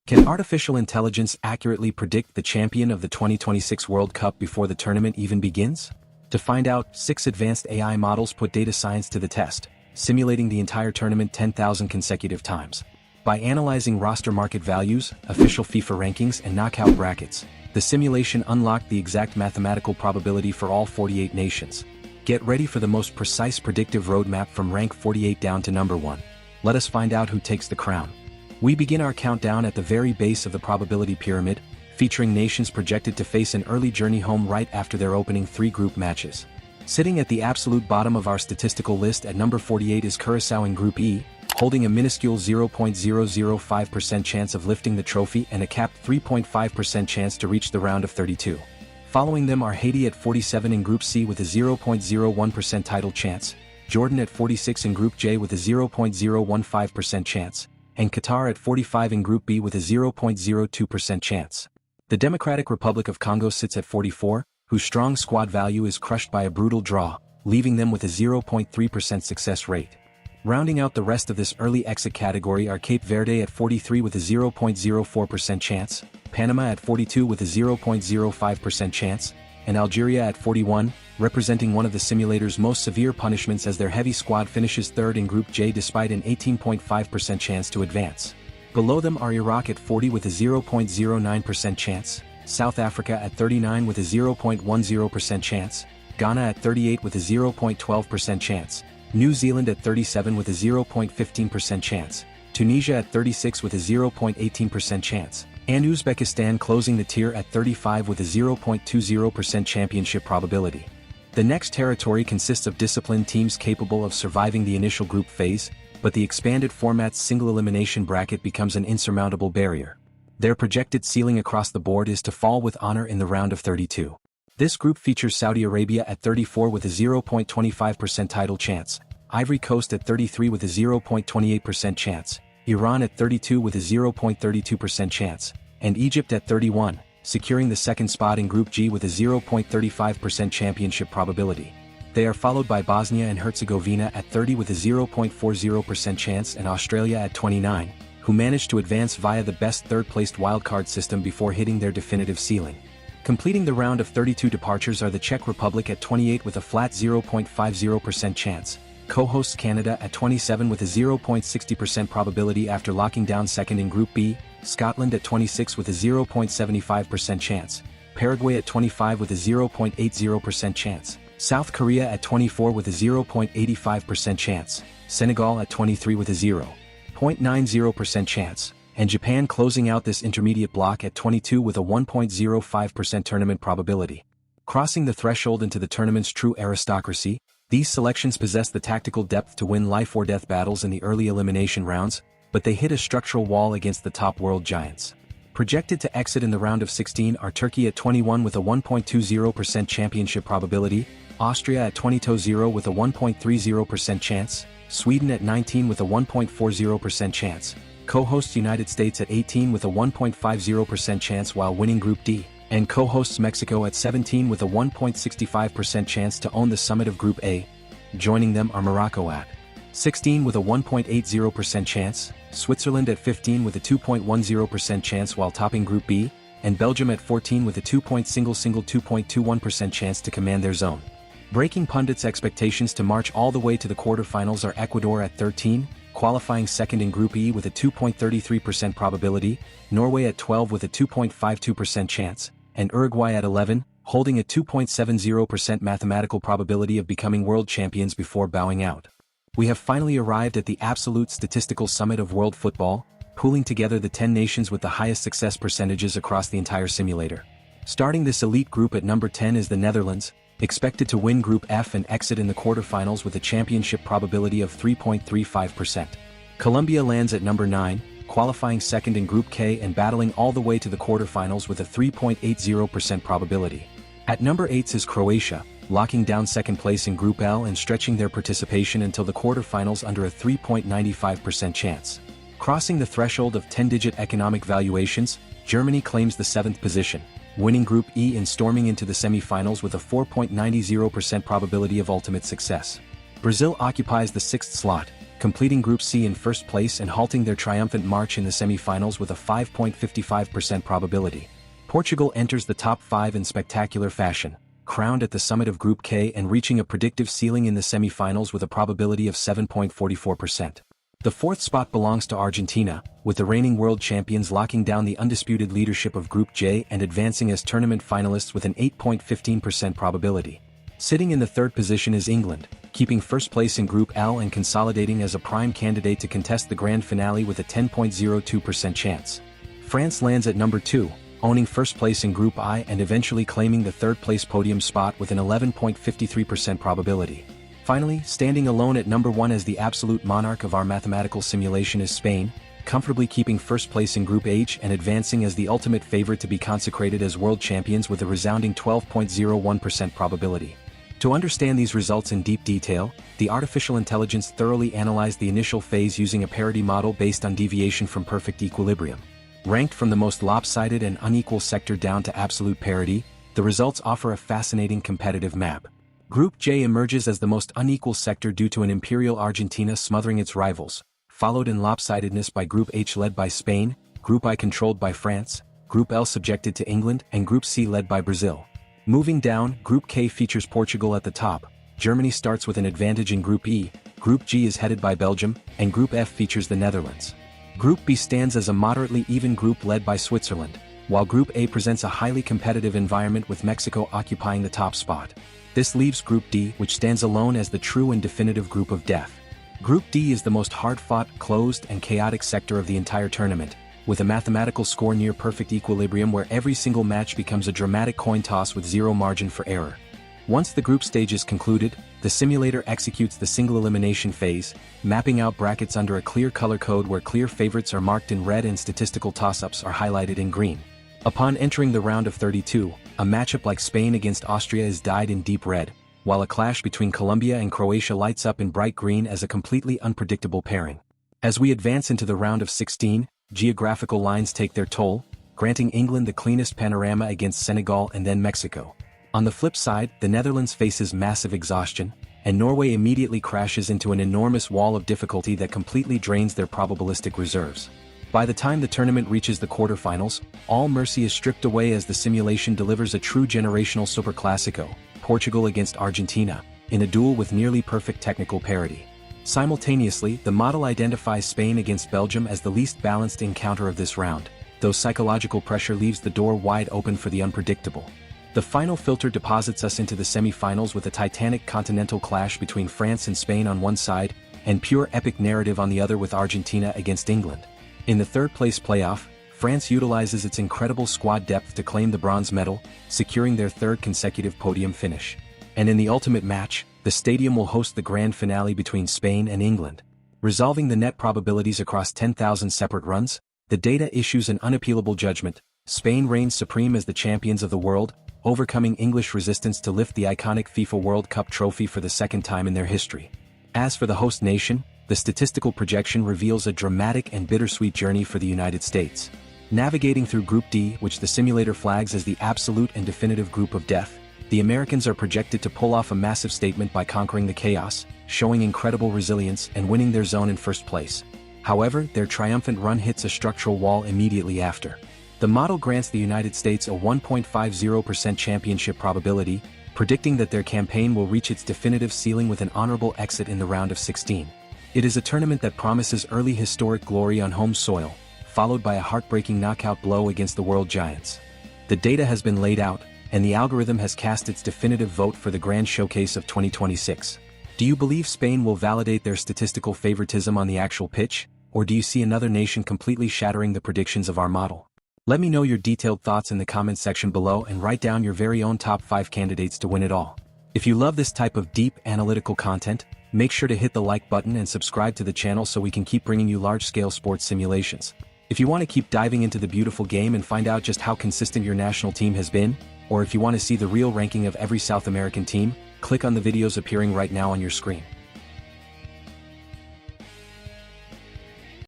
Can artificial intelligence accurately predict the champion of the 2026 World Cup before the tournament even begins? To find out, 6 advanced AI models put data science to the test, simulating the entire tournament 10,000 consecutive times. By analyzing roster market values, official FIFA rankings, and knockout brackets, the simulation unlocked the exact mathematical probability for all 48 nations. Get ready for the most precise predictive roadmap from rank 48 down to number 1. Let us find out who takes the crown. We begin our countdown at the very base of the probability pyramid, featuring nations projected to face an early journey home right after their opening 3 group matches. Sitting at the absolute bottom of our statistical list at number 48 is Curaçao in Group E, holding a minuscule 0.005% chance of lifting the trophy and a capped 3.5% chance to reach the round of 32. Following them are Haiti at 47 in Group C with a 0.01% title chance, Jordan at 46 in Group J with a 0.015% chance, and Qatar at 45 in Group B with a 0.02% chance. The Democratic Republic of Congo sits at 44, whose strong squad value is crushed by a brutal draw, leaving them with a 0.3% success rate. Rounding out the rest of this early exit category are Cape Verde at 43 with a 0.04% chance, Panama at 42 with a 0.05% chance, and Algeria at 41, representing one of the simulator's most severe punishments as their heavy squad finishes 3rd in Group J despite an 18.5% chance to advance. Below them are Iraq at 40 with a 0.09% chance, South Africa at 39 with a 0.10% chance, Ghana at 38 with a 0.12% chance, New Zealand at 37 with a 0.15% chance, Tunisia at 36 with a 0.18% chance, and Uzbekistan closing the tier at 35 with a 0.20% championship probability. The next territory consists of disciplined teams capable of surviving the initial group phase, but the expanded format's single elimination bracket becomes an insurmountable barrier. Their projected ceiling across the board is to fall with honor in the round of 32. This group features Saudi Arabia at 34 with a 0.25% title chance, Ivory Coast at 33 with a 0.28% chance, Iran at 32 with a 0.32% chance, and Egypt at 31, securing the second spot in Group G with a 0.35% championship probability. They are followed by Bosnia and Herzegovina at 30 with a 0.40% chance and Australia at 29, who managed to advance via the best third-placed wildcard system before hitting their definitive ceiling. Completing the round of 32 departures are the Czech Republic at 28 with a flat 0.50% chance, co-hosts Canada at 27 with a 0.60% probability after locking down second in Group B, Scotland at 26 with a 0.75% chance, Paraguay at 25 with a 0.80% chance, South Korea at 24 with a 0.85% chance, Senegal at 23 with a 0.90% chance, and Japan closing out this intermediate block at 22 with a 1.05% tournament probability. Crossing the threshold into the tournament's true aristocracy, these selections possess the tactical depth to win life-or-death battles in the early elimination rounds, but they hit a structural wall against the top world giants. Projected to exit in the round of 16 are Turkey at 21 with a 1.20% championship probability, Austria at 20 with a 1.30% chance, Sweden at 19 with a 1.40% chance, co-hosts United States at 18 with a 1.50% chance while winning Group D, and co-hosts Mexico at 17 with a 1.65% chance to own the summit of Group A. Joining them are Morocco at 16 with a 1.80% chance, Switzerland at 15 with a 2.10% chance while topping Group B, and Belgium at 14 with a 2.21% chance to command their zone. Breaking pundits' expectations to march all the way to the quarterfinals are Ecuador at 13, qualifying second in Group E with a 2.33% probability, Norway at 12 with a 2.52% chance, and Uruguay at 11, holding a 2.70% mathematical probability of becoming world champions before bowing out. We have finally arrived at the absolute statistical summit of world football, pooling together the 10 nations with the highest success percentages across the entire simulator. Starting this elite group at number 10 is the Netherlands, expected to win Group F and exit in the quarterfinals with a championship probability of 3.35%. Colombia lands at number 9, qualifying second in Group K and battling all the way to the quarterfinals with a 3.80% probability. At number 8 is Croatia, locking down second place in Group L and stretching their participation until the quarterfinals under a 3.95% chance. Crossing the threshold of 10-digit economic valuations, Germany claims the 7th position, winning Group E and storming into the semi-finals with a 4.90% probability of ultimate success. Brazil occupies the 6th slot, completing Group C in first place and halting their triumphant march in the semi-finals with a 5.55% probability. Portugal enters the top 5 in spectacular fashion, crowned at the summit of Group K and reaching a predictive ceiling in the semi-finals with a probability of 7.44%. The fourth spot belongs to Argentina, with the reigning world champions locking down the undisputed leadership of Group J and advancing as tournament finalists with an 8.15% probability. Sitting in the third position is England, keeping first place in Group L and consolidating as a prime candidate to contest the grand finale with a 10.02% chance. France lands at number 2, owning first place in Group I and eventually claiming the third place podium spot with an 11.53% probability. Finally, standing alone at number 1 as the absolute monarch of our mathematical simulation is Spain, comfortably keeping first place in Group H and advancing as the ultimate favorite to be consecrated as world champions with a resounding 12.01% probability. To understand these results in deep detail, the artificial intelligence thoroughly analyzed the initial phase using a parity model based on deviation from perfect equilibrium. Ranked from the most lopsided and unequal sector down to absolute parity, the results offer a fascinating competitive map. Group J emerges as the most unequal sector due to an imperial Argentina smothering its rivals, followed in lopsidedness by Group H led by Spain, Group I controlled by France, Group L subjected to England, and Group C led by Brazil. Moving down, Group K features Portugal at the top, Germany starts with an advantage in Group E, Group G is headed by Belgium, and Group F features the Netherlands. Group B stands as a moderately even group led by Switzerland, while Group A presents a highly competitive environment with Mexico occupying the top spot. This leaves Group D, which stands alone as the true and definitive group of death. Group D is the most hard-fought, closed, and chaotic sector of the entire tournament, with a mathematical score near perfect equilibrium where every single match becomes a dramatic coin toss with zero margin for error. Once the group stage is concluded, the simulator executes the single elimination phase, mapping out brackets under a clear color code where clear favorites are marked in red and statistical toss-ups are highlighted in green. Upon entering the round of 32, a matchup like Spain against Austria is dyed in deep red, while a clash between Colombia and Croatia lights up in bright green as a completely unpredictable pairing. As we advance into the round of 16, geographical lines take their toll, granting England the cleanest panorama against Senegal and then Mexico. On the flip side, the Netherlands faces massive exhaustion, and Norway immediately crashes into an enormous wall of difficulty that completely drains their probabilistic reserves. By the time the tournament reaches the quarterfinals, all mercy is stripped away as the simulation delivers a true generational superclásico, Portugal against Argentina, in a duel with nearly perfect technical parity. Simultaneously, the model identifies Spain against Belgium as the least balanced encounter of this round, though psychological pressure leaves the door wide open for the unpredictable. The final filter deposits us into the semi-finals with a titanic continental clash between France and Spain on one side, and pure epic narrative on the other with Argentina against England. In the third-place playoff, France utilizes its incredible squad depth to claim the bronze medal, securing their third consecutive podium finish. And in the ultimate match, the stadium will host the grand finale between Spain and England. Resolving the net probabilities across 10,000 separate runs, the data issues an unappealable judgment. Spain reigns supreme as the champions of the world, overcoming English resistance to lift the iconic FIFA World Cup trophy for the second time in their history. As for the host nation, the statistical projection reveals a dramatic and bittersweet journey for the United States. Navigating through Group D, which the simulator flags as the absolute and definitive group of death, the Americans are projected to pull off a massive statement by conquering the chaos, showing incredible resilience and winning their zone in first place. However, their triumphant run hits a structural wall immediately after. The model grants the United States a 1.50% championship probability, predicting that their campaign will reach its definitive ceiling with an honorable exit in the round of 16. It is a tournament that promises early historic glory on home soil, followed by a heartbreaking knockout blow against the world giants. The data has been laid out, and the algorithm has cast its definitive vote for the grand showcase of 2026. Do you believe Spain will validate their statistical favoritism on the actual pitch, or do you see another nation completely shattering the predictions of our model? Let me know your detailed thoughts in the comments section below and write down your very own top 5 candidates to win it all. If you love this type of deep, analytical content, make sure to hit the like button and subscribe to the channel so we can keep bringing you large-scale sports simulations. If you want to keep diving into the beautiful game and find out just how consistent your national team has been, or if you want to see the real ranking of every South American team, click on the videos appearing right now on your screen.